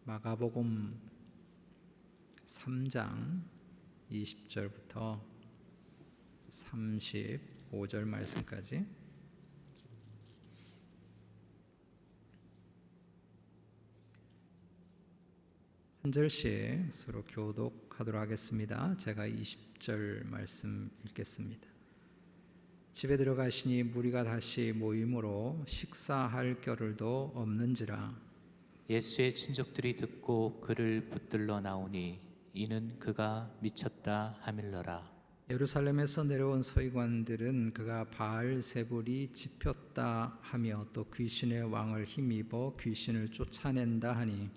마가복음 3장 20절부터 35절 말씀까지 한 절씩 서로 교독하도록 하겠습니다. 제가 20절 말씀 읽겠습니다. 집에 들어가시니 무리가 다시 모임으로 식사할 겨를도 없는지라. 예수의 친족들이 듣고 그를 붙들러 나오니 이는 그가 미쳤다 하밀러라. 예루살렘에서 내려온 서기관들은 그가 바알세불이 집혔다 하며 또 귀신의 왕을 힘입어 귀신을 쫓아낸다 하니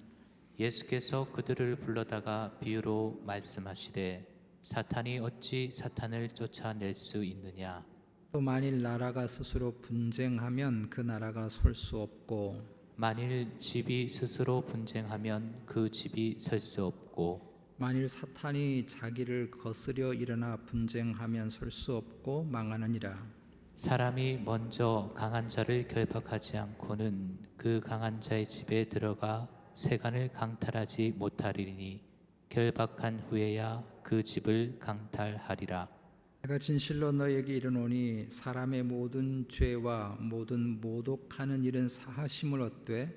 예수께서 그들을 불러다가 비유로 말씀하시되 사탄이 어찌 사탄을 쫓아낼 수 있느냐. 또 만일 나라가 스스로 분쟁하면 그 나라가 설 수 없고 만일 집이 스스로 분쟁하면 그 집이 설 수 없고 만일 사탄이 자기를 거스려 일어나 분쟁하면 설 수 없고 망하느니라. 사람이 먼저 강한 자를 결박하지 않고는 그 강한 자의 집에 들어가 세간을 강탈하지 못하리니 결박한 후에야 그 집을 강탈하리라. 내가 진실로 너에게 이르노니 사람의 모든 죄와 모든 모독하는 일은 사하심을 얻되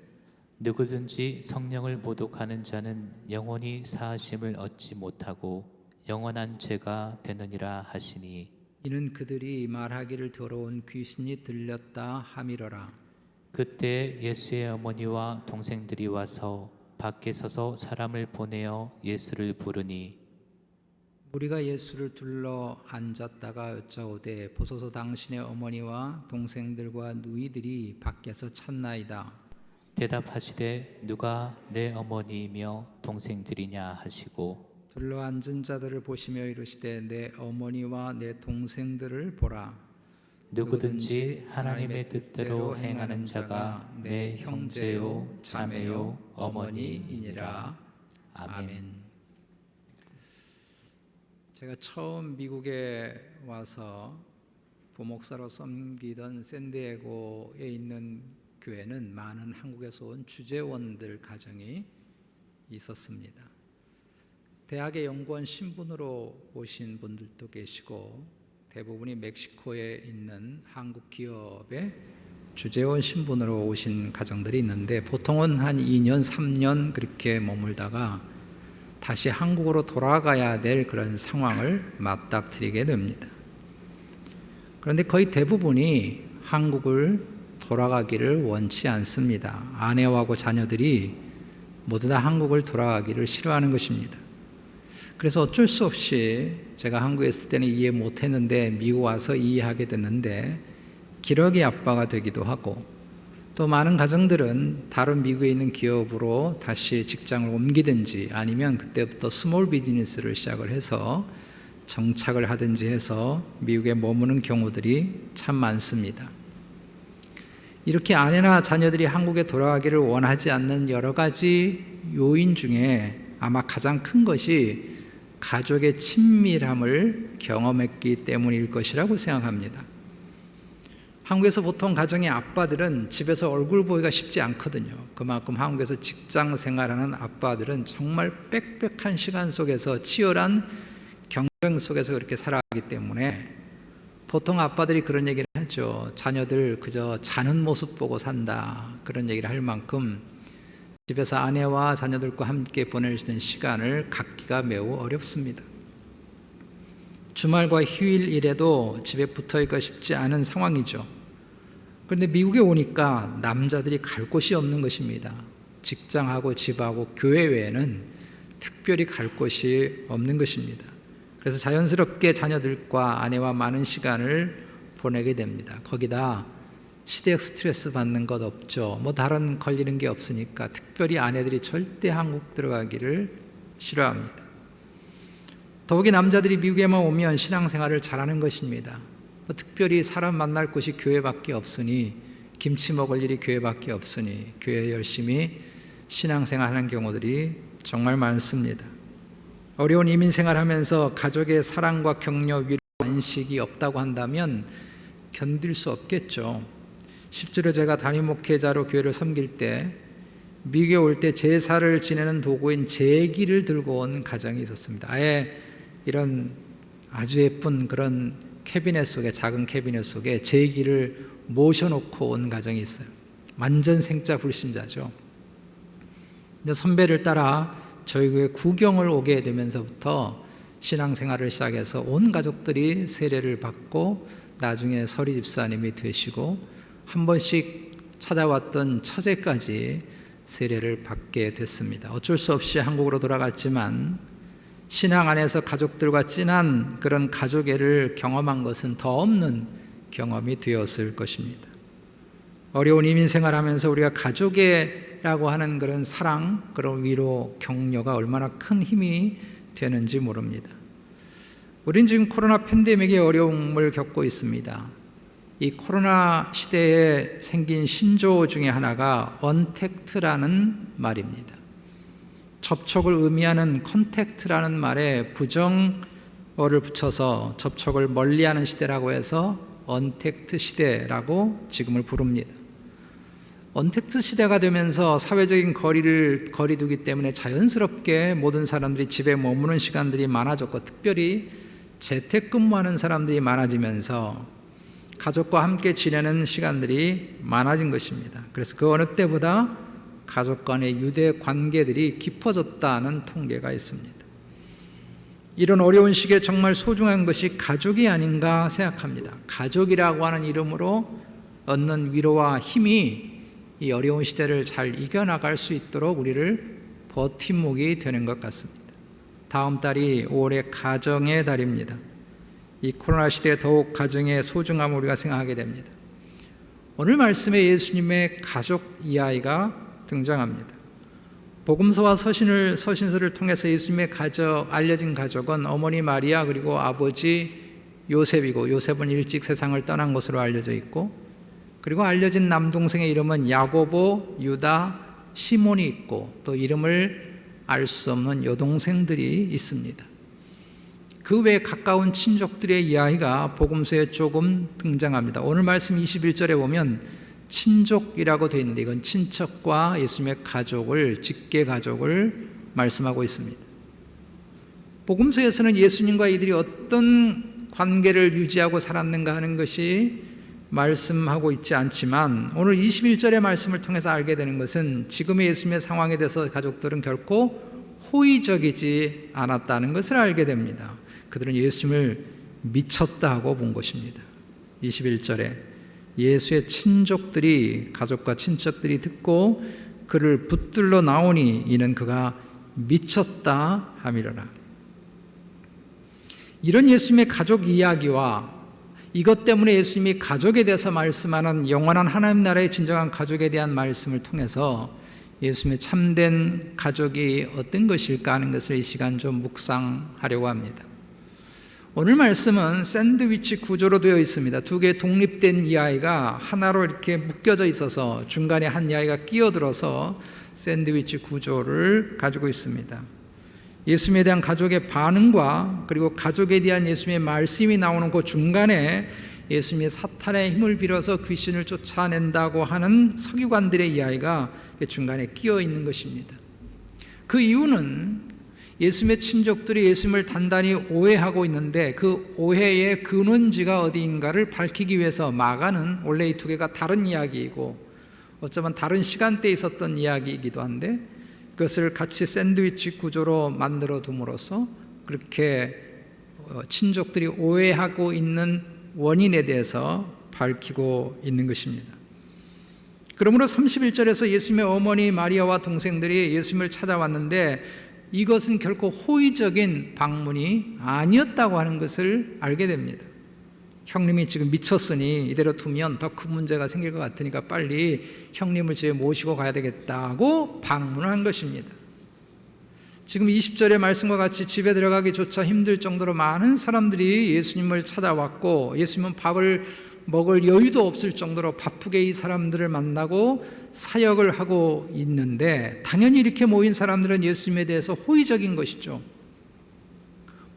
누구든지 성령을 모독하는 자는 영원히 사하심을 얻지 못하고 영원한 죄가 되느니라 하시니 이는 그들이 말하기를 더러운 귀신이 들렸다 하미러라. 그때 예수의 어머니와 동생들이 와서 밖에 서서 사람을 보내어 예수를 부르니 우리가 예수를 둘러 앉았다가 여짜오되 보소서 당신의 어머니와 동생들과 누이들이 밖에서 찾나이다. 대답하시되 누가 내 어머니이며 동생들이냐 하시고 둘러 앉은 자들을 보시며 이르시되 내 어머니와 내 동생들을 보라. 누구든지 하나님의 뜻대로 행하는 자가 내 형제요 자매요 어머니이니라. 아멘. 제가 처음 미국에 와서 부목사로 섬기던 샌디에고에 있는 교회는 많은 한국에서 온 주재원들 가정이 있었습니다. 대학의 연구원 신분으로 오신 분들도 계시고 대부분이 멕시코에 있는 한국 기업의 주재원 신분으로 오신 가정들이 있는데 보통은 한 2년, 3년 그렇게 머물다가 다시 한국으로 돌아가야 될 그런 상황을 맞닥뜨리게 됩니다. 그런데 거의 대부분이 한국을 돌아가기를 원치 않습니다. 아내하고 자녀들이 모두 다 한국을 돌아가기를 싫어하는 것입니다. 그래서 어쩔 수 없이 제가 한국에 있을 때는 이해 못했는데 미국 와서 이해하게 됐는데 기러기 아빠가 되기도 하고 또 많은 가정들은 다른 미국에 있는 기업으로 다시 직장을 옮기든지 아니면 그때부터 스몰 비즈니스를 시작을 해서 정착을 하든지 해서 미국에 머무는 경우들이 참 많습니다. 이렇게 아내나 자녀들이 한국에 돌아가기를 원하지 않는 여러 가지 요인 중에 아마 가장 큰 것이 가족의 친밀함을 경험했기 때문일 것이라고 생각합니다. 한국에서 보통 가정의 아빠들은 집에서 얼굴 보기가 쉽지 않거든요. 그만큼 한국에서 직장 생활하는 아빠들은 정말 빽빽한 시간 속에서 치열한 경쟁 속에서 그렇게 살아가기 때문에 보통 아빠들이 그런 얘기를 하죠. 자녀들 그저 자는 모습 보고 산다. 그런 얘기를 할 만큼 집에서 아내와 자녀들과 함께 보낼 수 있는 시간을 갖기가 매우 어렵습니다. 주말과 휴일이라도 집에 붙어있기가 쉽지 않은 상황이죠. 그런데 미국에 오니까 남자들이 갈 곳이 없는 것입니다. 직장하고 집하고 교회 외에는 특별히 갈 곳이 없는 것입니다. 그래서 자연스럽게 자녀들과 아내와 많은 시간을 보내게 됩니다. 거기다 시대적 스트레스 받는 것 없죠. 뭐 다른 걸리는 게 없으니까 특별히 아내들이 절대 한국 들어가기를 싫어합니다. 더욱이 남자들이 미국에만 오면 신앙생활을 잘하는 것입니다. 특별히 사람 만날 곳이 교회밖에 없으니 김치 먹을 일이 교회밖에 없으니 교회에 열심히 신앙생활하는 경우들이 정말 많습니다. 어려운 이민생활하면서 가족의 사랑과 격려, 위로, 안식이 없다고 한다면 견딜 수 없겠죠. 실제로 제가 담임 목회자로 교회를 섬길 때 미국에 올 때 제사를 지내는 도구인 제기를 들고 온 가정이 있었습니다. 아예 이런 아주 예쁜 그런 캐비넷 속에, 작은 캐비넷 속에 제기를 모셔놓고 온 가정이 있어요. 완전 생자 불신자죠. 근데 선배를 따라 저희 교회 구경을 오게 되면서부터 신앙생활을 시작해서 온 가족들이 세례를 받고 나중에 서리 집사님이 되시고 한 번씩 찾아왔던 처제까지 세례를 받게 됐습니다. 어쩔 수 없이 한국으로 돌아갔지만 신앙 안에서 가족들과 진한 그런 가족애를 경험한 것은 더 없는 경험이 되었을 것입니다. 어려운 이민 생활하면서 우리가 가족애라고 하는 그런 사랑, 그런 위로, 격려가 얼마나 큰 힘이 되는지 모릅니다. 우리는 지금 코로나 팬데믹의 어려움을 겪고 있습니다. 이 코로나 시대에 생긴 신조어 중에 하나가 언택트라는 말입니다. 접촉을 의미하는 컨택트라는 말에 부정어를 붙여서 접촉을 멀리하는 시대라고 해서 언택트 시대라고 지금을 부릅니다. 언택트 시대가 되면서 사회적인 거리두기 때문에 자연스럽게 모든 사람들이 집에 머무는 시간들이 많아졌고, 특별히 재택근무하는 사람들이 많아지면서 가족과 함께 지내는 시간들이 많아진 것입니다. 그래서 그 어느 때보다 가족 간의 유대 관계들이 깊어졌다는 통계가 있습니다. 이런 어려운 시기에 정말 소중한 것이 가족이 아닌가 생각합니다. 가족이라고 하는 이름으로 얻는 위로와 힘이 이 어려운 시대를 잘 이겨나갈 수 있도록 우리를 버팀목이 되는 것 같습니다. 다음 달이 5월의 가정의 달입니다. 이 코로나 시대에 더욱 가정의 소중함을 우리가 생각하게 됩니다. 오늘 말씀에 예수님의 가족 이야기가 등장합니다. 복음서와 서신서를 통해서 예수님의 알려진 가족은 어머니 마리아 그리고 아버지 요셉이고, 요셉은 일찍 세상을 떠난 것으로 알려져 있고, 그리고 알려진 남동생의 이름은 야고보, 유다, 시몬이 있고, 또 이름을 알 수 없는 여동생들이 있습니다. 그 외 가까운 친족들의 이야기가 복음서에 조금 등장합니다. 오늘 말씀 21절에 보면 친족이라고 되어 있는데, 이건 친척과 예수님의 가족을, 직계 가족을 말씀하고 있습니다. 복음서에서는 예수님과 이들이 어떤 관계를 유지하고 살았는가 하는 것이 말씀하고 있지 않지만, 오늘 21절의 말씀을 통해서 알게 되는 것은 지금의 예수님의 상황에 대해서 가족들은 결코 호의적이지 않았다는 것을 알게 됩니다. 그들은 예수님을 미쳤다고 본 것입니다. 21절에 예수의 친족들이, 가족과 친척들이 듣고 그를 붙들러 나오니 이는 그가 미쳤다 함이로라. 이런 예수님의 가족 이야기와 이것 때문에 예수님이 가족에 대해서 말씀하는 영원한 하나님 나라의 진정한 가족에 대한 말씀을 통해서 예수님의 참된 가족이 어떤 것일까 하는 것을 이 시간 좀 묵상하려고 합니다. 오늘 말씀은 샌드위치 구조로 되어 있습니다. 두 개의 독립된 이야기가 하나로 이렇게 묶여져 있어서 중간에 한 이야기가 끼어들어서 샌드위치 구조를 가지고 있습니다. 예수님에 대한 가족의 반응과 그리고 가족에 대한 예수님의 말씀이 나오는 그 중간에 예수님이 사탄의 힘을 빌어서 귀신을 쫓아낸다고 하는 서기관들의 이야기가 중간에 끼어 있는 것입니다. 그 이유는 예수님의 친족들이 예수님을 단단히 오해하고 있는데 그 오해의 근원지가 어디인가를 밝히기 위해서, 마가는 원래 이 두 개가 다른 이야기이고 어쩌면 다른 시간대에 있었던 이야기이기도 한데 그것을 같이 샌드위치 구조로 만들어 둠으로써 그렇게 친족들이 오해하고 있는 원인에 대해서 밝히고 있는 것입니다. 그러므로 31절에서 예수님의 어머니 마리아와 동생들이 예수님을 찾아왔는데 이것은 결코 호의적인 방문이 아니었다고 하는 것을 알게 됩니다. 형님이 지금 미쳤으니 이대로 두면 더 큰 문제가 생길 것 같으니까 빨리 형님을 집에 모시고 가야 되겠다고 방문을 한 것입니다. 지금 20절의 말씀과 같이 집에 들어가기조차 힘들 정도로 많은 사람들이 예수님을 찾아왔고, 예수님은 밥을 먹을 여유도 없을 정도로 바쁘게 이 사람들을 만나고 사역을 하고 있는데, 당연히 이렇게 모인 사람들은 예수님에 대해서 호의적인 것이죠.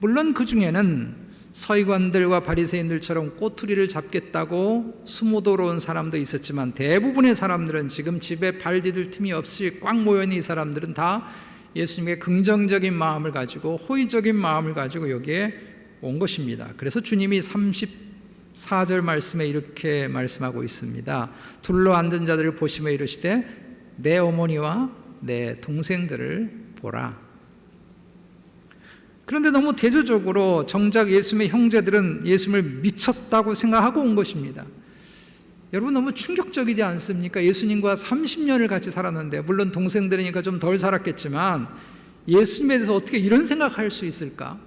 물론 그 중에는 서기관들과 바리새인들처럼 꼬투리를 잡겠다고 숨어들어 온 사람도 있었지만 대부분의 사람들은 지금 집에 발 디딜 틈이 없이 꽉 모여있는 이 사람들은 다 예수님의 긍정적인 마음을 가지고 호의적인 마음을 가지고 여기에 온 것입니다. 그래서 주님이 34절 말씀에 이렇게 말씀하고 있습니다. 둘러 앉은 자들을 보시며 이르시되 내 어머니와 내 동생들을 보라. 그런데 너무 대조적으로 정작 예수님의 형제들은 예수님을 미쳤다고 생각하고 온 것입니다. 여러분 너무 충격적이지 않습니까? 예수님과 30년을 같이 살았는데, 물론 동생들이니까 좀 덜 살았겠지만 예수님에 대해서 어떻게 이런 생각할 수 있을까?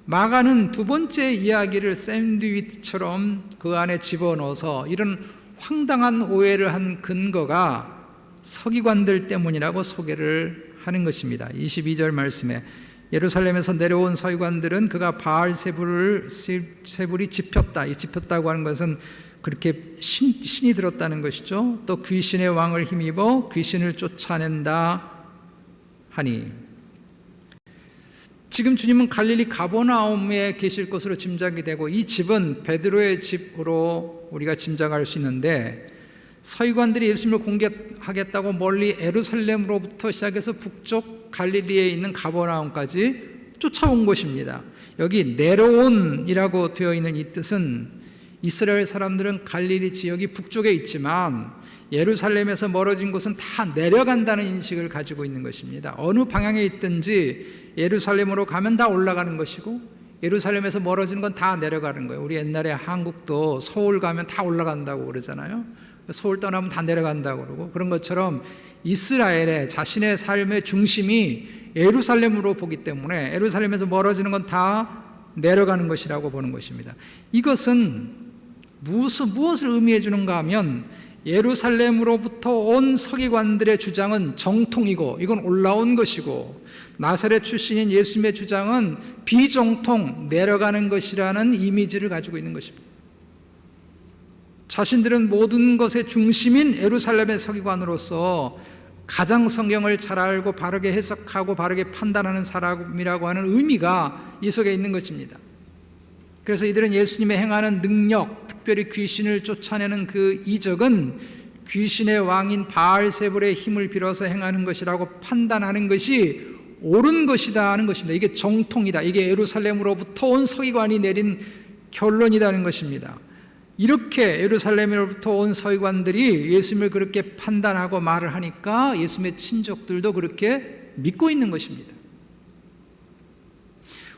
마가는 두 번째 이야기를 샌드위치처럼 그 안에 집어넣어서 이런 황당한 오해를 한 근거가 서기관들 때문이라고 소개를 하는 것입니다. 22절 말씀에 예루살렘에서 내려온 서기관들은 그가 바알세불이 짚혔다. 이 짚혔다고 하는 것은 그렇게 신이 들었다는 것이죠. 또 귀신의 왕을 힘입어 귀신을 쫓아낸다 하니, 지금 주님은 갈릴리 가버나움에 계실 것으로 짐작이 되고 이 집은 베드로의 집으로 우리가 짐작할 수 있는데, 서기관들이 예수님을 공개하겠다고 멀리 예루살렘으로부터 시작해서 북쪽 갈릴리에 있는 가버나움까지 쫓아온 것입니다. 여기 내려온이라고 되어 있는 이 뜻은 이스라엘 사람들은 갈릴리 지역이 북쪽에 있지만 예루살렘에서 멀어진 곳은 다 내려간다는 인식을 가지고 있는 것입니다. 어느 방향에 있든지 예루살렘으로 가면 다 올라가는 것이고 예루살렘에서 멀어지는 건 다 내려가는 거예요. 우리 옛날에 한국도 서울 가면 다 올라간다고 그러잖아요. 서울 떠나면 다 내려간다고 그러고, 그런 것처럼 이스라엘의 자신의 삶의 중심이 예루살렘으로 보기 때문에 예루살렘에서 멀어지는 건 다 내려가는 것이라고 보는 것입니다. 이것은 무엇을 의미해 주는가 하면, 예루살렘으로부터 온 서기관들의 주장은 정통이고 이건 올라온 것이고, 나사렛 출신인 예수님의 주장은 비정통, 내려가는 것이라는 이미지를 가지고 있는 것입니다. 자신들은 모든 것의 중심인 예루살렘의 서기관으로서 가장 성경을 잘 알고 바르게 해석하고 바르게 판단하는 사람이라고 하는 의미가 이 속에 있는 것입니다. 그래서 이들은 예수님의 행하는 능력, 특별히 귀신을 쫓아내는 그 이적은 귀신의 왕인 바알세불의 힘을 빌어서 행하는 것이라고 판단하는 것이 옳은 것이다 하는 것입니다. 이게 정통이다, 이게 예루살렘으로부터 온 서기관이 내린 결론이라는 것입니다. 이렇게 예루살렘으로부터 온 서기관들이 예수님을 그렇게 판단하고 말을 하니까 예수님의 친족들도 그렇게 믿고 있는 것입니다.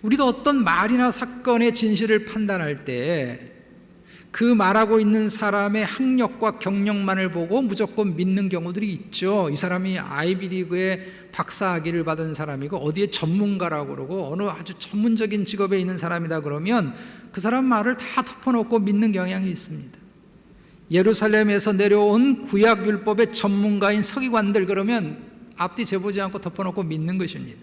우리도 어떤 말이나 사건의 진실을 판단할 때 그 말하고 있는 사람의 학력과 경력만을 보고 무조건 믿는 경우들이 있죠. 이 사람이 아이비리그의 박사학위를 받은 사람이고 어디에 전문가라고 그러고 어느 아주 전문적인 직업에 있는 사람이다 그러면 그 사람 말을 다 덮어놓고 믿는 경향이 있습니다. 예루살렘에서 내려온 구약율법의 전문가인 서기관들 그러면 앞뒤 재보지 않고 덮어놓고 믿는 것입니다.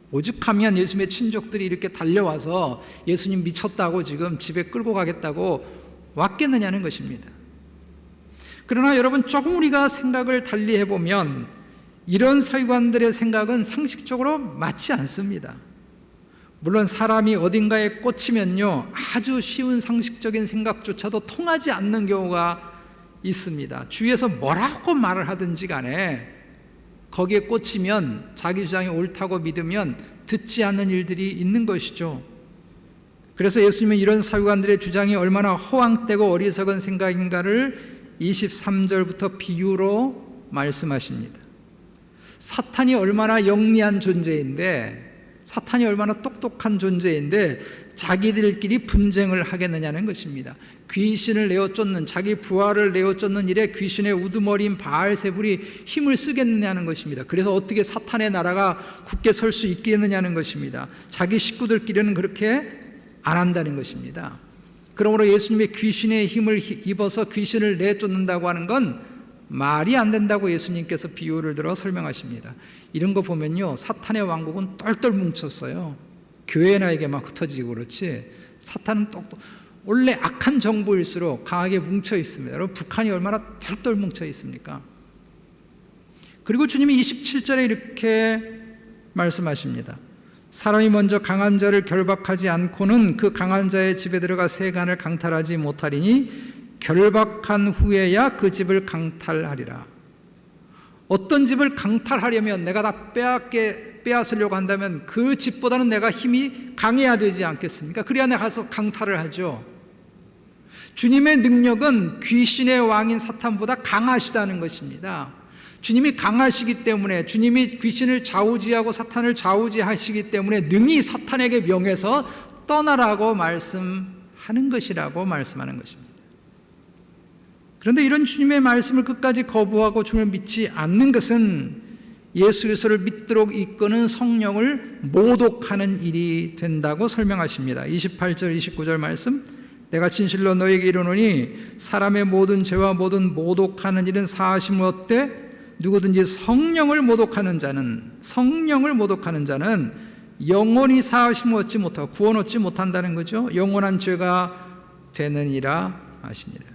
오죽하면 예수님의 친족들이 이렇게 달려와서 예수님 미쳤다고 지금 집에 끌고 가겠다고 왔겠느냐는 것입니다. 그러나 여러분, 조금 우리가 생각을 달리 해보면 이런 서기관들의 생각은 상식적으로 맞지 않습니다. 물론 사람이 어딘가에 꽂히면요, 아주 쉬운 상식적인 생각조차도 통하지 않는 경우가 있습니다. 주위에서 뭐라고 말을 하든지 간에 거기에 꽂히면 자기 주장이 옳다고 믿으면 듣지 않는 일들이 있는 것이죠. 그래서 예수님은 이런 서기관들의 주장이 얼마나 허황되고 어리석은 생각인가를 23절부터 비유로 말씀하십니다. 사탄이 얼마나 영리한 존재인데, 사탄이 얼마나 똑똑한 존재인데 자기들끼리 분쟁을 하겠느냐는 것입니다. 귀신을 내어 쫓는, 자기 부하를 내어 쫓는 일에 귀신의 우두머리인 바알세불이 힘을 쓰겠느냐는 것입니다. 그래서 어떻게 사탄의 나라가 굳게 설 수 있겠느냐는 것입니다. 자기 식구들끼리는 그렇게 안 한다는 것입니다. 그러므로 예수님의 귀신의 힘을 입어서 귀신을 내쫓는다고 하는 건 말이 안 된다고 예수님께서 비유를 들어 설명하십니다. 이런 거 보면요, 사탄의 왕국은 똘똘 뭉쳤어요. 교회나에게 막 흩어지고 그렇지, 사탄은 원래 악한 정부일수록 강하게 뭉쳐 있습니다. 여러분, 북한이 얼마나 똘똘 뭉쳐 있습니까? 그리고 주님이 27절에 이렇게 말씀하십니다. 사람이 먼저 강한 자를 결박하지 않고는 그 강한 자의 집에 들어가 세간을 강탈하지 못하리니 결박한 후에야 그 집을 강탈하리라. 어떤 집을 강탈하려면 내가 다 빼앗으려고 한다면 그 집보다는 내가 힘이 강해야 되지 않겠습니까? 그래야 내가 가서 강탈을 하죠. 주님의 능력은 귀신의 왕인 사탄보다 강하시다는 것입니다. 주님이 강하시기 때문에, 주님이 귀신을 좌우지하고 사탄을 좌우지하시기 때문에 능히 사탄에게 명해서 떠나라고 말씀하는 것이라고 말씀하는 것입니다. 그런데 이런 주님의 말씀을 끝까지 거부하고 주님을 믿지 않는 것은 예수 그리스도를 믿도록 이끄는 성령을 모독하는 일이 된다고 설명하십니다. 28절 29절 말씀, 내가 진실로 너에게 이르노니 사람의 모든 죄와 모든 모독하는 일은 사하심을 얻되 누구든지 성령을 모독하는 자는 영원히 사하심을 얻지 못하고 구원 얻지 못한다는 거죠. 영원한 죄가 되느니라 하시니라.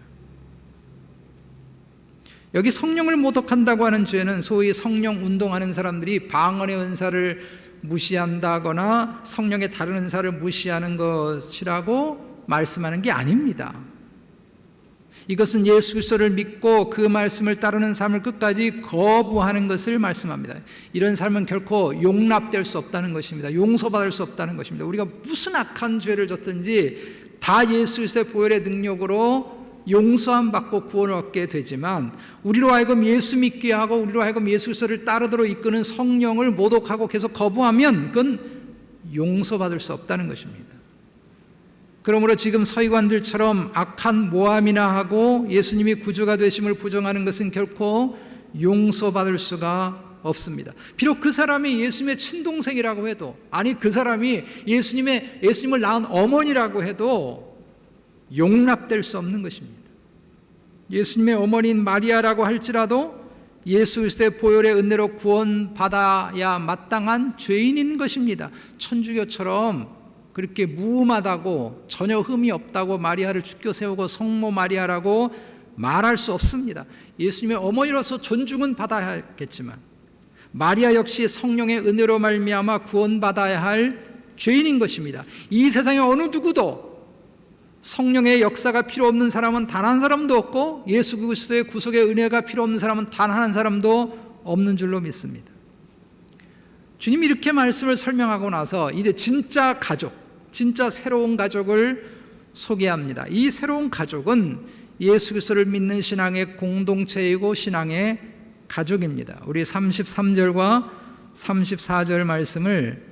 여기 성령을 모독한다고 하는 죄는 소위 성령 운동하는 사람들이 방언의 은사를 무시한다거나 성령의 다른 은사를 무시하는 것이라고 말씀하는 게 아닙니다. 이것은 예수 그리스도를 믿고 그 말씀을 따르는 삶을 끝까지 거부하는 것을 말씀합니다. 이런 삶은 결코 용납될 수 없다는 것입니다. 용서받을 수 없다는 것입니다. 우리가 무슨 악한 죄를 졌든지 다 예수 그리스도의 보혈의 능력으로 용서함 받고 구원을 얻게 되지만, 우리로 하여금 예수 믿게 하고 우리로 하여금 예수 그리스도를 따르도록 이끄는 성령을 모독하고 계속 거부하면 그건 용서받을 수 없다는 것입니다. 그러므로 지금 서기관들처럼 악한 모함이나 하고 예수님이 구주가 되심을 부정하는 것은 결코 용서받을 수가 없습니다. 비록 그 사람이 예수님의 친동생이라고 해도, 아니 그 사람이 예수님을 낳은 어머니라고 해도 용납될 수 없는 것입니다. 예수님의 어머니인 마리아라고 할지라도 예수 그리스도의 보혈의 은혜로 구원받아야 마땅한 죄인인 것입니다. 천주교처럼 그렇게 무음하다고 전혀 흠이 없다고 마리아를 주교 세우고 성모 마리아라고 말할 수 없습니다. 예수님의 어머니로서 존중은 받아야겠지만 마리아 역시 성령의 은혜로 말미암아 구원받아야 할 죄인인 것입니다. 이 세상에 어느 누구도 성령의 역사가 필요 없는 사람은 단 한 사람도 없고 예수 그리스도의 구속의 은혜가 필요 없는 사람은 단 한 사람도 없는 줄로 믿습니다. 주님이 이렇게 말씀을 설명하고 나서 이제 진짜 가족, 진짜 새로운 가족을 소개합니다. 이 새로운 가족은 예수 그리스도를 믿는 신앙의 공동체이고 신앙의 가족입니다. 우리 33절과 34절 말씀을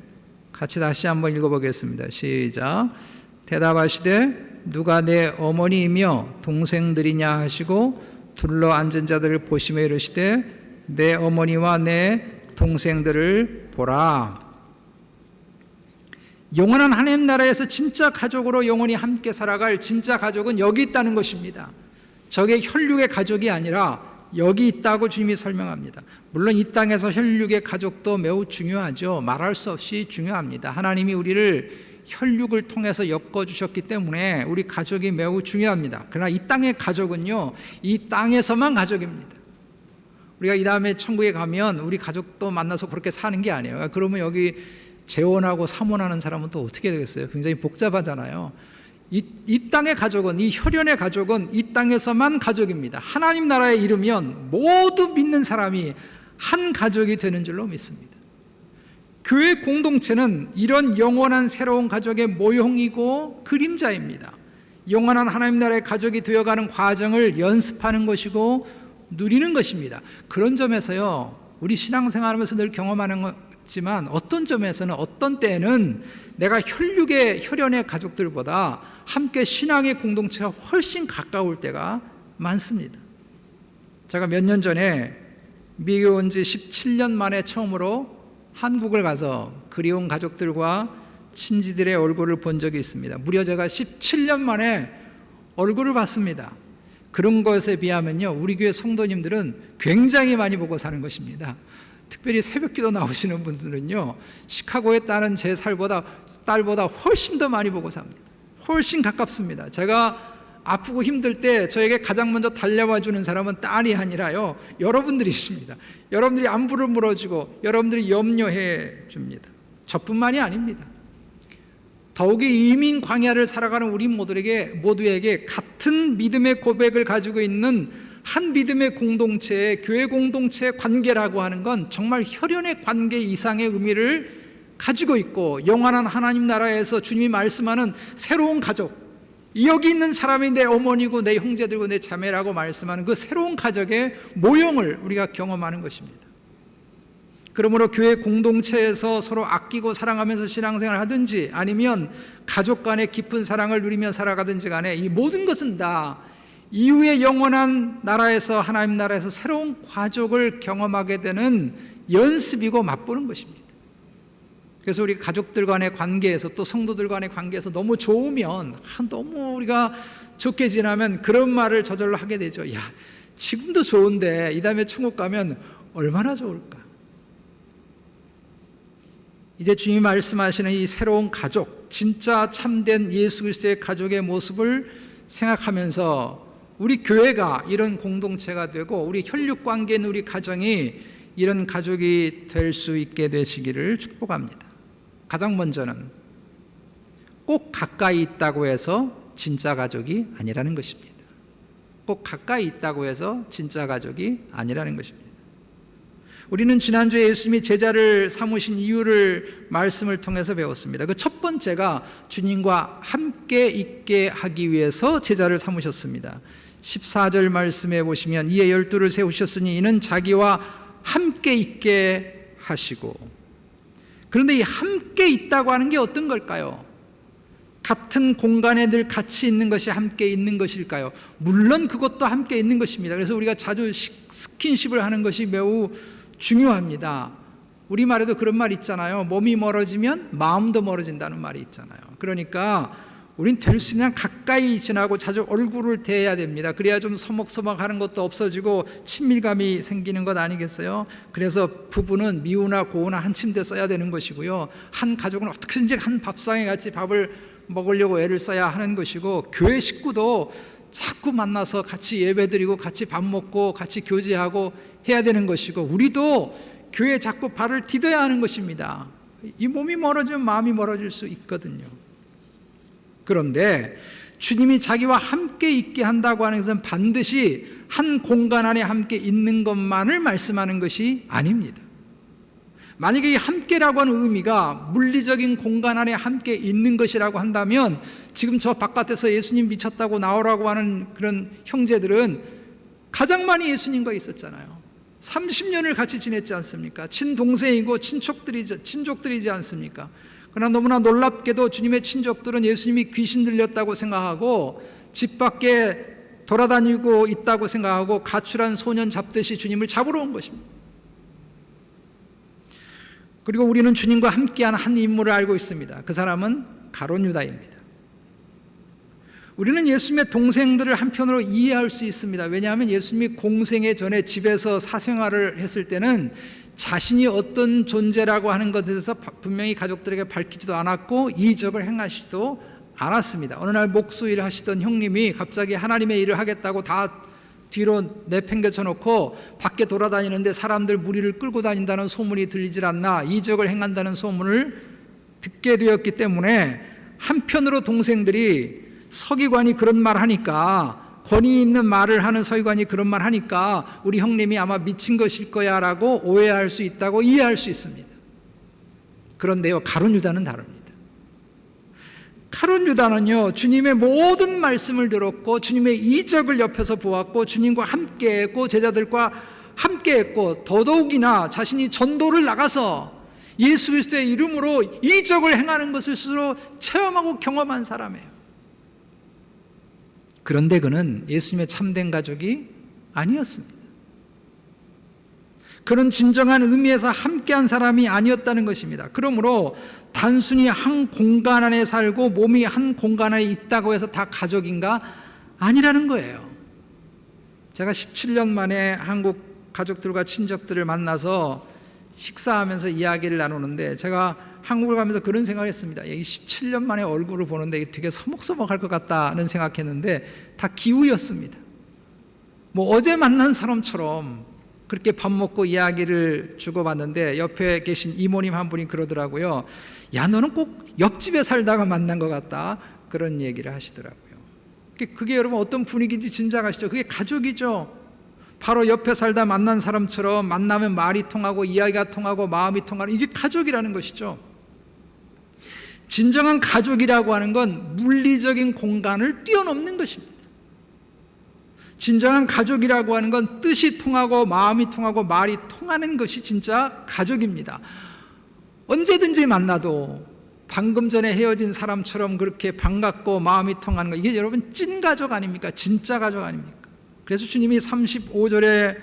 같이 다시 한번 읽어보겠습니다. 시작. 대답하시되 누가 내 어머니이며 동생들이냐 하시고 둘러 앉은 자들을 보시며 이르시되 내 어머니와 내 동생들을 보라. 영원한 하나님 나라에서 진짜 가족으로 영원히 함께 살아갈 진짜 가족은 여기 있다는 것입니다. 저게 혈육의 가족이 아니라 여기 있다고 주님이 설명합니다. 물론 이 땅에서 혈육의 가족도 매우 중요하죠. 말할 수 없이 중요합니다. 하나님이 우리를 혈육을 통해서 엮어주셨기 때문에 우리 가족이 매우 중요합니다. 그러나 이 땅의 가족은요, 이 땅에서만 가족입니다. 우리가 이 다음에 천국에 가면 우리 가족도 만나서 그렇게 사는 게 아니에요. 그러면 여기 재혼하고 사모하는 사람은 또 어떻게 되겠어요? 굉장히 복잡하잖아요. 이 땅의 가족은, 이 혈연의 가족은 이 땅에서만 가족입니다. 하나님 나라에 이르면 모두 믿는 사람이 한 가족이 되는 줄로 믿습니다. 교회 공동체는 이런 영원한 새로운 가족의 모형이고 그림자입니다. 영원한 하나님 나라의 가족이 되어가는 과정을 연습하는 것이고 누리는 것입니다. 그런 점에서요, 우리 신앙생활하면서 늘 경험하는 거지만 어떤 점에서는, 어떤 때는 내가 혈연의 가족들보다 함께 신앙의 공동체가 훨씬 가까울 때가 많습니다. 제가 몇 년 전에 미국에 온 지 17년 만에 처음으로 한국을 가서 그리운 가족들과 친지들의 얼굴을 본 적이 있습니다. 무려 제가 17년 만에 얼굴을 봤습니다. 그런 것에 비하면요, 우리 교회 성도님들은 굉장히 많이 보고 사는 것입니다. 특별히 새벽기도 나오시는 분들은요, 시카고에 따른 제 딸보다 훨씬 더 많이 보고 삽니다. 훨씬 가깝습니다. 제가 아프고 힘들 때 저에게 가장 먼저 달려와 주는 사람은 딸이 아니라요, 여러분들이십니다. 여러분들이 안부를 물어주고 여러분들이 염려해 줍니다. 저뿐만이 아닙니다. 더욱이 이민 광야를 살아가는 우리 모두에게 같은 믿음의 고백을 가지고 있는 한 믿음의 공동체의 교회 공동체의 관계라고 하는 건 정말 혈연의 관계 이상의 의미를 가지고 있고, 영원한 하나님 나라에서 주님이 말씀하는 새로운 가족, 여기 있는 사람이 내 어머니고 내 형제들고 내 자매라고 말씀하는 그 새로운 가족의 모형을 우리가 경험하는 것입니다. 그러므로 교회 공동체에서 서로 아끼고 사랑하면서 신앙생활을 하든지 아니면 가족 간의 깊은 사랑을 누리며 살아가든지 간에 이 모든 것은 다 이후의 영원한 나라에서, 하나님 나라에서 새로운 가족을 경험하게 되는 연습이고 맛보는 것입니다. 그래서 우리 가족들 간의 관계에서, 또 성도들 간의 관계에서 너무 좋으면, 너무 우리가 좋게 지나면 그런 말을 저절로 하게 되죠. 야, 지금도 좋은데 이 다음에 천국 가면 얼마나 좋을까. 이제 주님이 말씀하시는 이 새로운 가족, 진짜 참된 예수 그리스도의 가족의 모습을 생각하면서 우리 교회가 이런 공동체가 되고, 우리 혈육관계에 있는 우리 가정이 이런 가족이 될 수 있게 되시기를 축복합니다. 가장 먼저는 꼭 가까이 있다고 해서 진짜 가족이 아니라는 것입니다. 꼭 가까이 있다고 해서 진짜 가족이 아니라는 것입니다. 우리는 지난주에 예수님이 제자를 삼으신 이유를 말씀을 통해서 배웠습니다. 그 첫 번째가 주님과 함께 있게 하기 위해서 제자를 삼으셨습니다. 14절 말씀해 보시면, 이에 12를 세우셨으니 이는 자기와 함께 있게 하시고. 그런데 이 함께 있다고 하는 게 어떤 걸까요? 같은 공간에 늘 같이 있는 것이 함께 있는 것일까요? 물론 그것도 함께 있는 것입니다. 그래서 우리가 자주 스킨십을 하는 것이 매우 중요합니다. 우리말에도 그런 말 있잖아요. 몸이 멀어지면 마음도 멀어진다는 말이 있잖아요. 그러니까 우린 될 수 있는 가까이 지나고 자주 얼굴을 대해야 됩니다. 그래야 좀 서먹서먹하는 것도 없어지고 친밀감이 생기는 것 아니겠어요? 그래서 부부는 미우나 고우나 한 침대 써야 되는 것이고요, 한 가족은 어떻게든지 한 밥상에 같이 밥을 먹으려고 애를 써야 하는 것이고, 교회 식구도 자꾸 만나서 같이 예배드리고 같이 밥 먹고 같이 교제하고 해야 되는 것이고, 우리도 교회에 자꾸 발을 디뎌야 하는 것입니다. 이 몸이 멀어지면 마음이 멀어질 수 있거든요. 그런데 주님이 자기와 함께 있게 한다고 하는 것은 반드시 한 공간 안에 함께 있는 것만을 말씀하는 것이 아닙니다. 만약에 이 함께라고 하는 의미가 물리적인 공간 안에 함께 있는 것이라고 한다면, 지금 저 바깥에서 예수님 미쳤다고 나오라고 하는 그런 형제들은 가장 많이 예수님과 있었잖아요. 30년을 같이 지냈지 않습니까? 친동생이고 친족들이지 않습니까? 그러나 너무나 놀랍게도 주님의 친족들은 예수님이 귀신 들렸다고 생각하고 집 밖에 돌아다니고 있다고 생각하고 가출한 소년 잡듯이 주님을 잡으러 온 것입니다. 그리고 우리는 주님과 함께한 한 인물을 알고 있습니다. 그 사람은 가룟 유다입니다. 우리는 예수님의 동생들을 한편으로 이해할 수 있습니다. 왜냐하면 예수님이 공생애 전에 집에서 사생활을 했을 때는 자신이 어떤 존재라고 하는 것에 대해서 분명히 가족들에게 밝히지도 않았고 이적을 행하시지도 않았습니다. 어느 날 목수일 하시던 형님이 갑자기 하나님의 일을 하겠다고 다 뒤로 내팽개쳐 놓고 밖에 돌아다니는데 사람들 무리를 끌고 다닌다는 소문이 들리질 않나, 이적을 행한다는 소문을 듣게 되었기 때문에 한편으로 동생들이 서기관이 그런 말 하니까, 권위 있는 말을 하는 서기관이 그런 말 하니까 우리 형님이 아마 미친 것일 거야 라고 오해할 수 있다고 이해할 수 있습니다. 그런데요, 가룟 유다는 다릅니다. 가룟 유다는요, 주님의 모든 말씀을 들었고 주님의 이적을 옆에서 보았고 주님과 함께했고 제자들과 함께했고, 더더욱이나 자신이 전도를 나가서 예수 그리스도의 이름으로 이적을 행하는 것을 스스로 체험하고 경험한 사람이에요. 그런데 그는 예수님의 참된 가족이 아니었습니다. 그는 진정한 의미에서 함께한 사람이 아니었다는 것입니다. 그러므로 단순히 한 공간 안에 살고 몸이 한 공간 안에 있다고 해서 다 가족인가? 아니라는 거예요. 제가 17년 만에 한국 가족들과 친척들을 만나서 식사하면서 이야기를 나누는데, 제가 한국을 가면서 그런 생각을 했습니다. 이 17년 만에 얼굴을 보는데 되게 서먹서먹할 것 같다는 생각했는데 다 기우였습니다. 뭐 어제 만난 사람처럼 그렇게 밥 먹고 이야기를 주고받는데 옆에 계신 이모님 한 분이 그러더라고요. 야, 너는 꼭 옆집에 살다가 만난 것 같다. 그런 얘기를 하시더라고요. 그게 여러분 어떤 분위기인지 짐작하시죠? 그게 가족이죠. 바로 옆에 살다 만난 사람처럼 만나면 말이 통하고 이야기가 통하고 마음이 통하는, 이게 가족이라는 것이죠. 진정한 가족이라고 하는 건 물리적인 공간을 뛰어넘는 것입니다. 진정한 가족이라고 하는 건 뜻이 통하고 마음이 통하고 말이 통하는 것이 진짜 가족입니다. 언제든지 만나도 방금 전에 헤어진 사람처럼 그렇게 반갑고 마음이 통하는 거, 이게 여러분 찐 가족 아닙니까? 진짜 가족 아닙니까? 그래서 주님이 35절에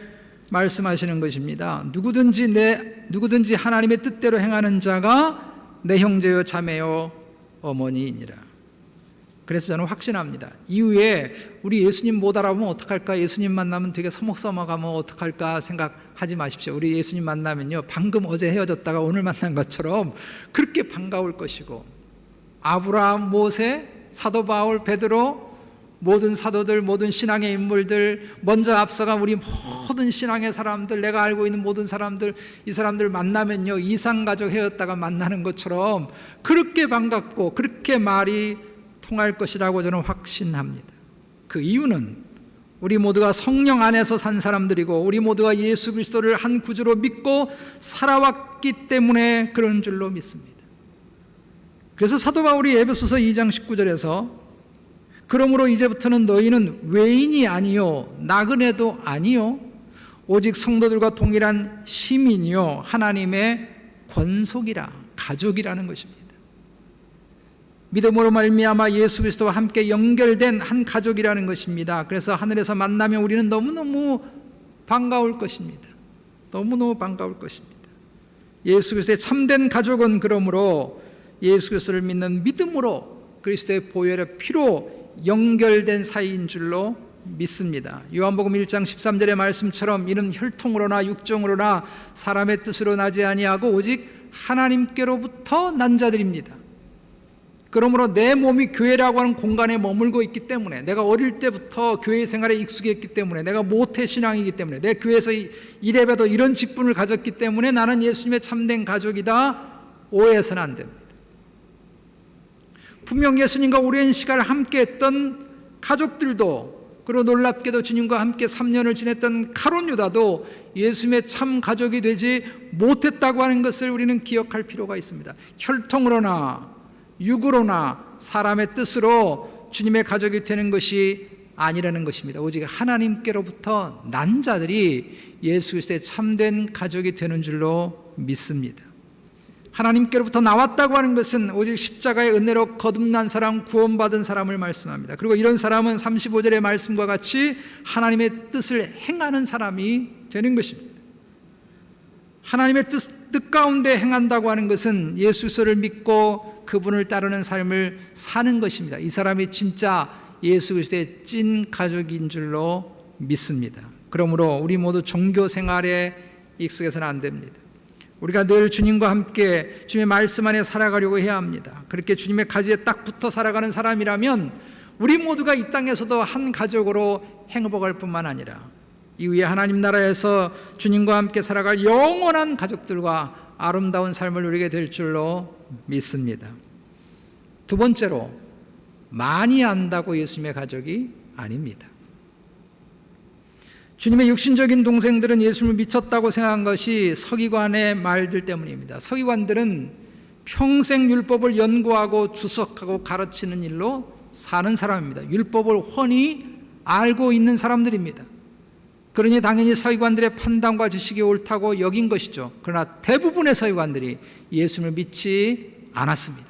말씀하시는 것입니다. 누구든지 하나님의 뜻대로 행하는 자가 내 형제요 자매요 어머니이니라. 그래서 저는 확신합니다. 이후에 우리 예수님 못 알아보면 어떡할까, 예수님 만나면 되게 서먹서먹하면 어떡할까 생각하지 마십시오. 우리 예수님 만나면요, 방금 어제 헤어졌다가 오늘 만난 것처럼 그렇게 반가울 것이고, 아브라함, 모세, 사도 바울, 베드로, 모든 사도들, 모든 신앙의 인물들, 먼저 앞서간 우리 모든 신앙의 사람들, 내가 알고 있는 모든 사람들, 이 사람들 만나면요, 이상가족 헤어졌다가 만나는 것처럼 그렇게 반갑고 그렇게 말이 통할 것이라고 저는 확신합니다. 그 이유는 우리 모두가 성령 안에서 산 사람들이고 우리 모두가 예수 그리스도를 한 구주로 믿고 살아왔기 때문에 그런 줄로 믿습니다. 그래서 사도 바울이 에베소서 2장 19절에서 그러므로 이제부터는 너희는 외인이 아니요 나그네도 아니요 오직 성도들과 동일한 시민이요 하나님의 권속이라, 가족이라는 것입니다. 믿음으로 말미암아 예수 그리스도와 함께 연결된 한 가족이라는 것입니다. 그래서 하늘에서 만나면 우리는 너무너무 반가울 것입니다. 너무너무 반가울 것입니다. 예수 그리스도의 참된 가족은 그러므로 예수 그리스도를 믿는 믿음으로 그리스도의 보혈의 피로 연결된 사이인 줄로 믿습니다. 요한복음 1장 13절의 말씀처럼 이는 혈통으로나 육정으로나 사람의 뜻으로 나지 아니하고 오직 하나님께로부터 난 자들입니다. 그러므로 내 몸이 교회라고 하는 공간에 머물고 있기 때문에, 내가 어릴 때부터 교회 생활에 익숙했기 때문에, 내가 모태신앙이기 때문에, 내 교회에서 이래봬도 이런 직분을 가졌기 때문에 나는 예수님의 참된 가족이다, 오해해서는 안 됩니다. 분명 예수님과 오랜 시간을 함께했던 가족들도, 그리고 놀랍게도 주님과 함께 3년을 지냈던 가룟 유다도 예수님의 참 가족이 되지 못했다고 하는 것을 우리는 기억할 필요가 있습니다. 혈통으로나 육으로나 사람의 뜻으로 주님의 가족이 되는 것이 아니라는 것입니다. 오직 하나님께로부터 난 자들이 예수 그리스도의 참된 가족이 되는 줄로 믿습니다. 하나님께로부터 나왔다고 하는 것은 오직 십자가의 은혜로 거듭난 사람, 구원받은 사람을 말씀합니다. 그리고 이런 사람은 35절의 말씀과 같이 하나님의 뜻을 행하는 사람이 되는 것입니다. 하나님의 뜻 가운데 행한다고 하는 것은 예수 그리스도를 믿고 그분을 따르는 삶을 사는 것입니다. 이 사람이 진짜 예수 그리스도의 찐 가족인 줄로 믿습니다. 그러므로 우리 모두 종교 생활에 익숙해서는 안 됩니다. 우리가 늘 주님과 함께 주님의 말씀 안에 살아가려고 해야 합니다. 그렇게 주님의 가지에 딱 붙어 살아가는 사람이라면 우리 모두가 이 땅에서도 한 가족으로 행복할 뿐만 아니라 이후에 하나님 나라에서 주님과 함께 살아갈 영원한 가족들과 아름다운 삶을 누리게 될 줄로 믿습니다. 두 번째로, 많이 안다고 예수님의 가족이 아닙니다. 주님의 육신적인 동생들은 예수님을 미쳤다고 생각한 것이 서기관의 말들 때문입니다. 서기관들은 평생 율법을 연구하고 주석하고 가르치는 일로 사는 사람입니다. 율법을 훤히 알고 있는 사람들입니다. 그러니 당연히 서기관들의 판단과 지식이 옳다고 여긴 것이죠. 그러나 대부분의 서기관들이 예수님을 믿지 않았습니다.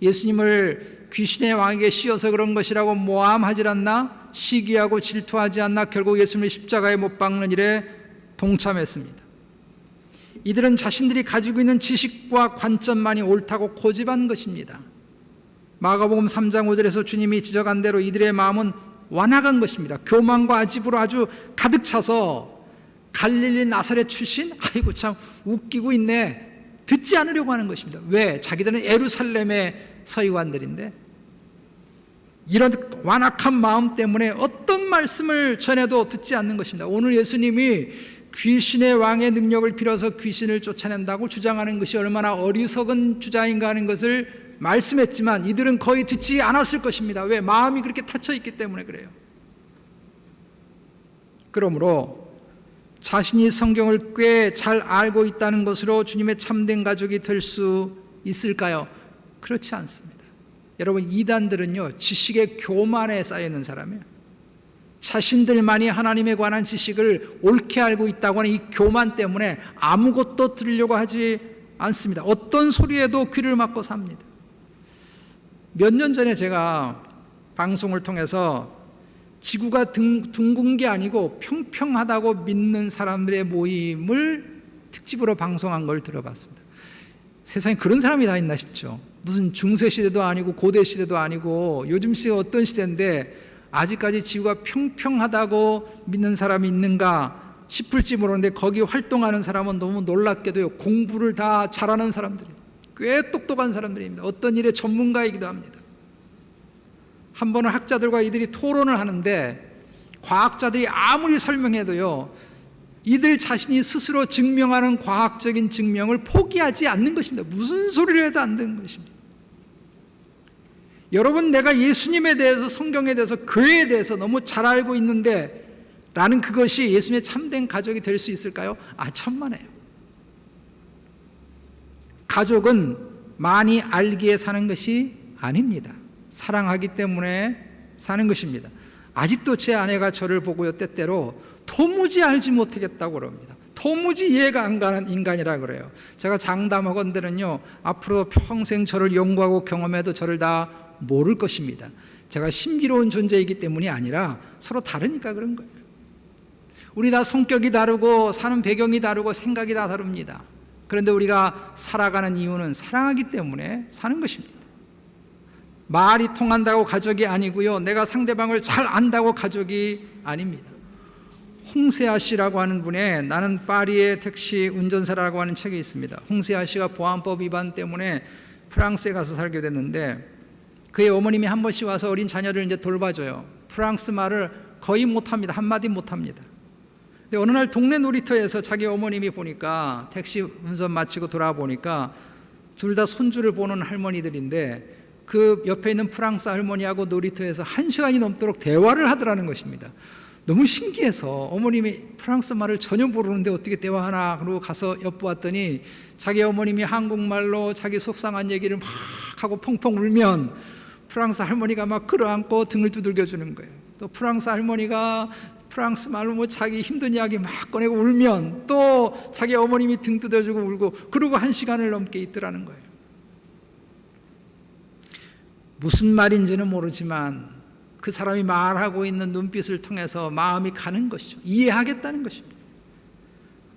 예수님을 귀신의 왕에게 씌워서 그런 것이라고 모함하지 않나, 시기하고 질투하지 않나, 결국 예수님을 십자가에 못 박는 일에 동참했습니다. 이들은 자신들이 가지고 있는 지식과 관점만이 옳다고 고집한 것입니다. 마가복음 3장 5절에서 주님이 지적한 대로 이들의 마음은 완악한 것입니다. 교만과 아집으로 아주 가득 차서 갈릴리 나사렛 출신? 아이고 참 웃기고 있네, 듣지 않으려고 하는 것입니다. 왜? 자기들은 예루살렘의 서기관들인데 이런 완악한 마음 때문에 어떤 말씀을 전해도 듣지 않는 것입니다. 오늘 예수님이 귀신의 왕의 능력을 빌어서 귀신을 쫓아낸다고 주장하는 것이 얼마나 어리석은 주장인가 하는 것을 말씀했지만 이들은 거의 듣지 않았을 것입니다. 왜? 마음이 그렇게 닫혀 있기 때문에 그래요. 그러므로 자신이 성경을 꽤 잘 알고 있다는 것으로 주님의 참된 가족이 될 수 있을까요? 그렇지 않습니다. 여러분, 이단들은요, 지식의 교만에 쌓여 있는 사람이에요. 자신들만이 하나님에 관한 지식을 옳게 알고 있다고 하는 이 교만 때문에 아무것도 들으려고 하지 않습니다. 어떤 소리에도 귀를 막고 삽니다. 몇 년 전에 제가 방송을 통해서 지구가 둥근 게 아니고 평평하다고 믿는 사람들의 모임을 특집으로 방송한 걸 들어봤습니다. 세상에 그런 사람이 다 있나 싶죠. 무슨 중세시대도 아니고 고대시대도 아니고 요즘 시대가 어떤 시대인데 아직까지 지구가 평평하다고 믿는 사람이 있는가 싶을지 모르는데 거기 활동하는 사람은 너무 놀랍게도요, 공부를 다 잘하는 사람들이, 꽤 똑똑한 사람들입니다. 어떤 일의 전문가이기도 합니다. 한 번은 학자들과 이들이 토론을 하는데 과학자들이 아무리 설명해도요, 이들 자신이 스스로 증명하는 과학적인 증명을 포기하지 않는 것입니다. 무슨 소리를 해도 안 되는 것입니다. 여러분, 내가 예수님에 대해서, 성경에 대해서, 교회에 대해서 너무 잘 알고 있는데 라는 그것이 예수님의 참된 가족이 될 수 있을까요? 천만에요. 가족은 많이 알기에 사는 것이 아닙니다. 사랑하기 때문에 사는 것입니다. 아직도 제 아내가 저를 보고요, 때때로 도무지 알지 못하겠다고 그럽니다. 도무지 이해가 안 가는 인간이라 그래요. 제가 장담하건대는요, 앞으로 평생 저를 연구하고 경험해도 저를 다 모를 것입니다. 제가 신비로운 존재이기 때문이 아니라 서로 다르니까 그런 거예요. 우리 다 성격이 다르고 사는 배경이 다르고 생각이 다 다릅니다. 그런데 우리가 살아가는 이유는 사랑하기 때문에 사는 것입니다. 말이 통한다고 가족이 아니고요, 내가 상대방을 잘 안다고 가족이 아닙니다. 홍세아 씨라고 하는 분의 나는 파리의 택시 운전사라고 하는 책이 있습니다. 홍세아 씨가 보안법 위반 때문에 프랑스에 가서 살게 됐는데 그의 어머님이 한 번씩 와서 어린 자녀를 이제 돌봐줘요. 프랑스 말을 거의 못합니다. 한마디 못합니다. 근데 어느 날 동네 놀이터에서 자기 어머님이 보니까 택시 운전 마치고 돌아보니까 둘 다 손주를 보는 할머니들인데 그 옆에 있는 프랑스 할머니하고 놀이터에서 1시간이 넘도록 대화를 하더라는 것입니다. 너무 신기해서 어머님이 프랑스 말을 전혀 모르는데 어떻게 대화하나 그러고 가서 엿보았더니 자기 어머님이 한국말로 자기 속상한 얘기를 막 하고 펑펑 울면 프랑스 할머니가 막 끌어안고 등을 두들겨 주는 거예요. 또 프랑스 할머니가 프랑스 말로 뭐 자기 힘든 이야기 막 꺼내고 울면 또 자기 어머님이 등 두드려주고 울고, 그러고 1시간을 넘게 있더라는 거예요. 무슨 말인지는 모르지만 그 사람이 말하고 있는 눈빛을 통해서 마음이 가는 것이죠. 이해하겠다는 것입니다.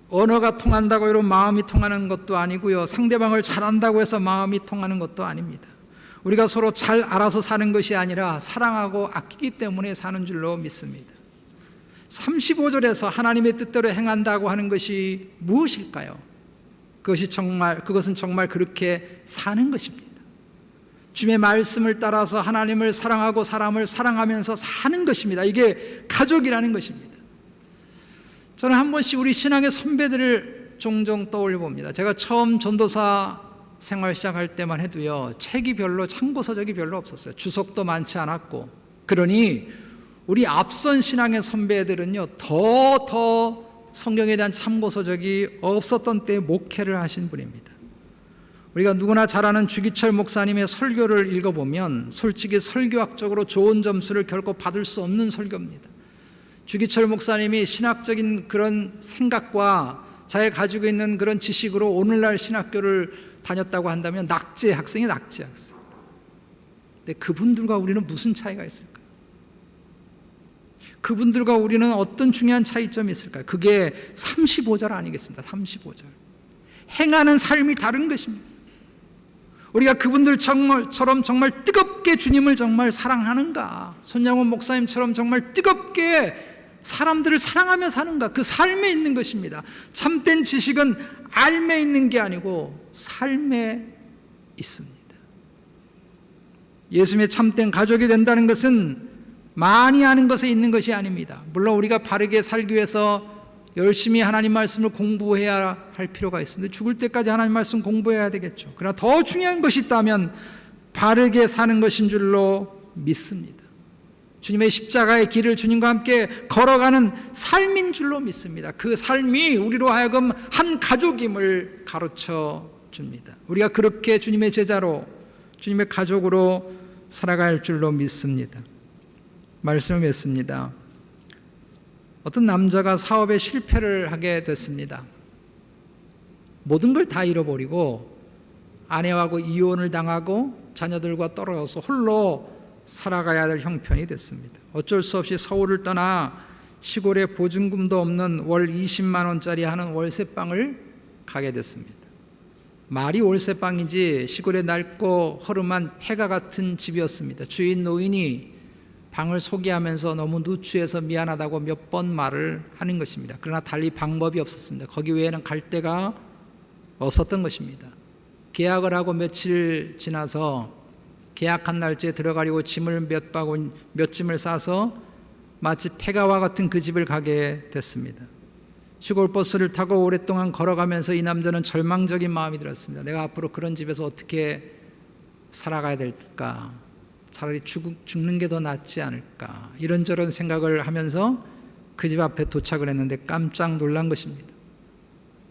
언어가 통한다고 해서 마음이 통하는 것도 아니고요, 상대방을 잘 안다고 해서 마음이 통하는 것도 아닙니다. 우리가 서로 잘 알아서 사는 것이 아니라 사랑하고 아끼기 때문에 사는 줄로 믿습니다. 35절에서 하나님의 뜻대로 행한다고 하는 것이 무엇일까요? 그것은 정말 그렇게 사는 것입니다. 주님의 말씀을 따라서 하나님을 사랑하고 사람을 사랑하면서 사는 것입니다. 이게 가족이라는 것입니다. 저는 한 번씩 우리 신앙의 선배들을 종종 떠올려 봅니다. 제가 처음 전도사 생활 시작할 때만 해도요, 책이 별로, 참고서적이 별로 없었어요. 주석도 많지 않았고. 그러니 우리 앞선 신앙의 선배들은요, 더 성경에 대한 참고서적이 없었던 때에 목회를 하신 분입니다. 우리가 누구나 잘 아는 주기철 목사님의 설교를 읽어보면 솔직히 설교학적으로 좋은 점수를 결코 받을 수 없는 설교입니다. 주기철 목사님이 신학적인 그런 생각과 자기가 가지고 있는 그런 지식으로 오늘날 신학교를 다녔다고 한다면 낙제 학생. 근데 그분들과 우리는 무슨 차이가 있을까요? 그분들과 우리는 어떤 중요한 차이점이 있을까요? 그게 35절 아니겠습니까? 35절. 행하는 삶이 다른 것입니다. 우리가 그분들처럼 정말 뜨겁게 주님을 정말 사랑하는가? 손양원 목사님처럼 정말 뜨겁게 사람들을 사랑하며 사는가? 그 삶에 있는 것입니다. 참된 지식은 알매 있는 게 아니고 삶에 있습니다. 예수님의 참된 가족이 된다는 것은 많이 아는 것에 있는 것이 아닙니다. 물론 우리가 바르게 살기 위해서 열심히 하나님 말씀을 공부해야 할 필요가 있습니다. 죽을 때까지 하나님 말씀 공부해야 되겠죠. 그러나 더 중요한 것이 있다면 바르게 사는 것인 줄로 믿습니다. 주님의 십자가의 길을 주님과 함께 걸어가는 삶인 줄로 믿습니다. 그 삶이 우리로 하여금 한 가족임을 가르쳐 줍니다. 우리가 그렇게 주님의 제자로, 주님의 가족으로 살아갈 줄로 믿습니다. 말씀을 맺습니다. 어떤 남자가 사업에 실패를 하게 됐습니다. 모든 걸 다 잃어버리고 아내하고 이혼을 당하고 자녀들과 떨어져서 홀로 살아가야 될 형편이 됐습니다. 어쩔 수 없이 서울을 떠나 시골에 보증금도 없는 월 20만 원짜리 하는 월세방을 가게 됐습니다. 말이 월세방이지 시골의 낡고 허름한 폐가 같은 집이었습니다. 주인 노인이 방을 소개하면서 너무 누추해서 미안하다고 몇 번 말을 하는 것입니다. 그러나 달리 방법이 없었습니다. 거기 외에는 갈 데가 없었던 것입니다. 계약을 하고 며칠 지나서 계약한 날짜에 들어가려고 짐을 몇 짐을 싸서 마치 폐가와 같은 그 집을 가게 됐습니다. 시골 버스를 타고 오랫동안 걸어가면서 이 남자는 절망적인 마음이 들었습니다. 내가 앞으로 그런 집에서 어떻게 살아가야 될까? 차라리 죽는 게 더 낫지 않을까? 이런저런 생각을 하면서 그 집 앞에 도착을 했는데 깜짝 놀란 것입니다.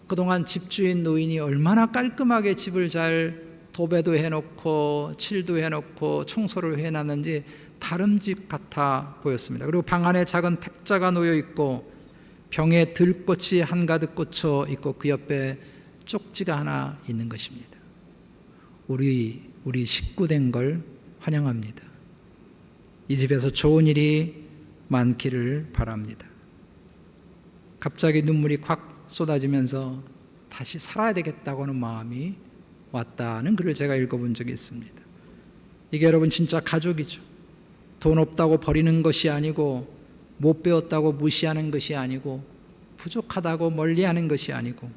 그동안 집주인 노인이 얼마나 깔끔하게 집을 잘 도배도 해놓고 칠도 해놓고 청소를 해놨는지 다른 집 같아 보였습니다. 그리고 방 안에 작은 탁자가 놓여 있고 병에 들꽃이 한가득 꽂혀 있고 그 옆에 쪽지가 하나 있는 것입니다. 우리 식구된 걸 환영합니다. 이 집에서 좋은 일이 많기를 바랍니다. 갑자기 눈물이 콱 쏟아지면서 다시 살아야 되겠다고 하는 마음이 왔다는 글을 제가 읽어본 적이 있습니다. 이게 여러분 진짜 가족이죠. 돈 없다고 버리는 것이 아니고, 못 배웠다고 무시하는 것이 아니고, 부족하다고 멀리하는 것이 아니고,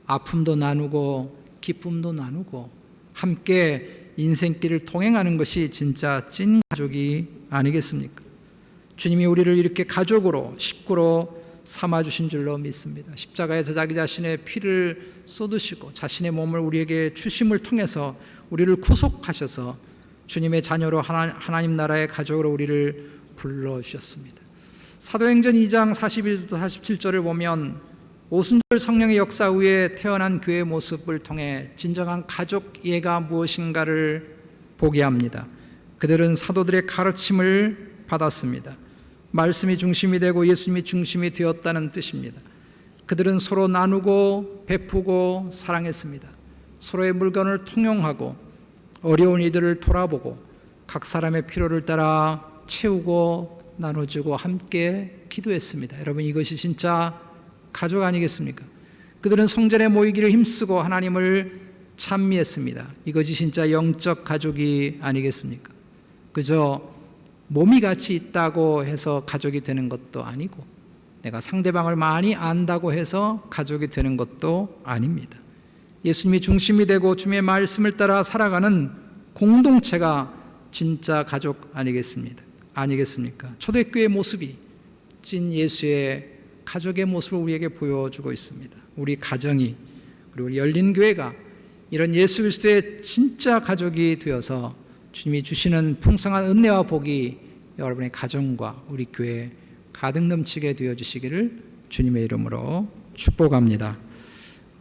아픔도 나누고 기쁨도 나누고 함께 인생길을 통행하는 것이 진짜 찐 가족이 아니겠습니까? 주님이 우리를 이렇게 가족으로, 식구로 삼아주신 줄로 믿습니다. 십자가에서 자기 자신의 피를 쏟으시고 자신의 몸을 우리에게 주심을 통해서 우리를 구속하셔서 주님의 자녀로 하나님 나라의 가족으로 우리를 불러주셨습니다. 사도행전 2장 41절부터 47절을 보면 오순절 성령의 역사 후에 태어난 교회의 모습을 통해 진정한 가족 예가 무엇인가를 보게 합니다. 그들은 사도들의 가르침을 받았습니다. 말씀이 중심이 되고 예수님이 중심이 되었다는 뜻입니다. 그들은 서로 나누고 베푸고 사랑했습니다. 서로의 물건을 통용하고 어려운 이들을 돌아보고 각 사람의 필요를 따라 채우고 나눠주고 함께 기도했습니다. 여러분, 이것이 진짜 가족 아니겠습니까? 그들은 성전에 모이기를 힘쓰고 하나님을 찬미했습니다. 이것이 진짜 영적 가족이 아니겠습니까? 그저 몸이 같이 있다고 해서 가족이 되는 것도 아니고, 내가 상대방을 많이 안다고 해서 가족이 되는 것도 아닙니다. 예수님이 중심이 되고 주님의 말씀을 따라 살아가는 공동체가 진짜 가족 아니겠습니까? 초대교회의 모습이 찐 예수의 가족의 모습을 우리에게 보여주고 있습니다. 우리 가정이, 그리고 우리 열린교회가 이런 예수 그리스도의 진짜 가족이 되어서 주님이 주시는 풍성한 은혜와 복이 여러분의 가정과 우리 교회에 가득 넘치게 되어 주시기를 주님의 이름으로 축복합니다.